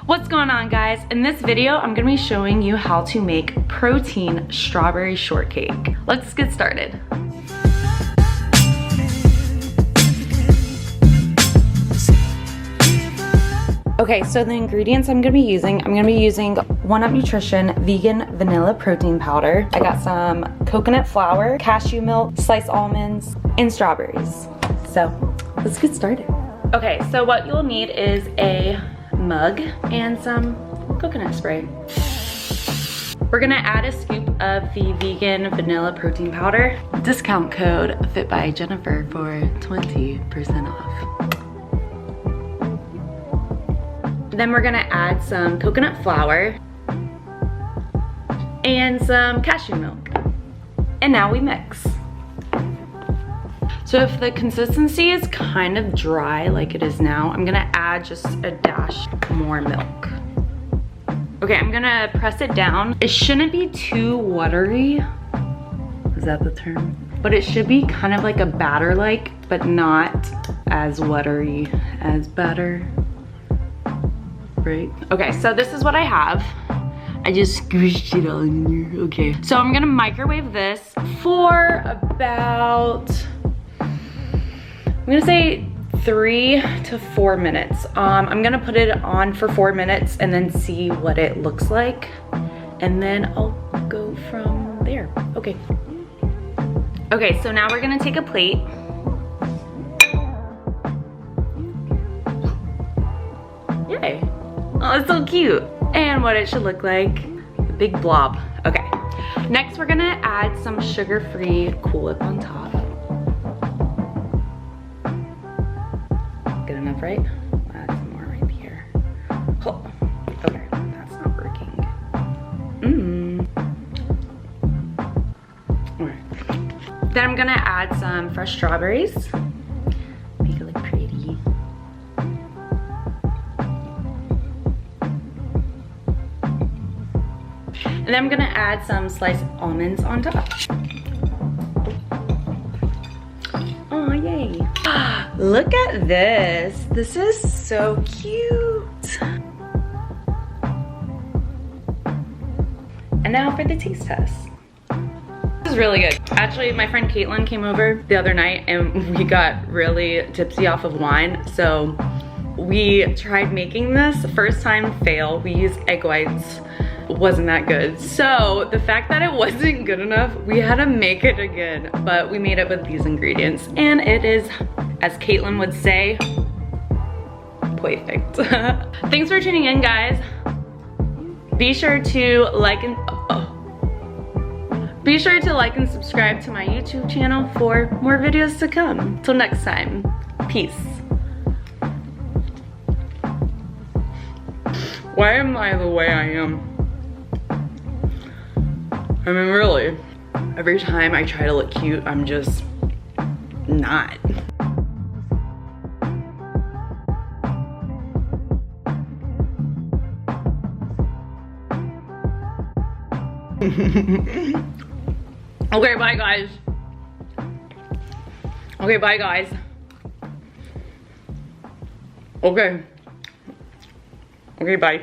What's going on, guys? In this video, I'm gonna be showing you how to make protein strawberry shortcake. Let's get started. Okay, so the ingredients I'm gonna be using 1UP Nutrition vegan vanilla protein powder. I got some coconut flour, cashew milk, sliced almonds, and strawberries. So let's get started. Okay, so what you'll need is a mug and some coconut spray. We're gonna add a scoop of the vegan vanilla protein powder. Discount code fit by Jennifer for 20% off. Then we're gonna add some coconut flour and some cashew milk. And now we mix. So if the consistency is kind of dry like it is now, I'm gonna add just a dash more milk. Okay, I'm gonna press it down. It shouldn't be too watery. Is that the term? But it should be kind of like a batter-like, but not as watery as batter. Right? Okay, so this is what I have. I just squished it all in here. Okay, so I'm gonna microwave this for about, I'm gonna say 3 to 4 minutes. I'm gonna put it on for 4 minutes and then see what it looks like. And then I'll go from there. Okay. Okay, so now we're gonna take a plate. Yay. Oh, it's so cute. And what it should look like, a big blob. Okay, next we're gonna add some sugar-free Cool Whip on top. Good enough, right? Add some more right here. Oh, okay, that's not working. Okay. Then I'm gonna add some fresh strawberries. Make it look pretty. And then I'm gonna add some sliced almonds on top. Oh, yay. Look at this. This is so cute. And now for the taste test. This is really good. Actually, my friend Caitlin came over the other night and we got really tipsy off of wine. So we tried making this. First time fail. We used egg whites. Wasn't that good. So the fact that it wasn't good enough, we had to make it again, but we made it with these ingredients and it is, as Caitlin would say, perfect. Thanks for tuning in, guys. Be sure to like and subscribe to my YouTube channel for more videos to come. Till next time, peace. Why am I the way I am? I mean, really, every time I try to look cute, I'm just not. Okay, bye guys. Okay, bye guys. Okay. Okay, bye.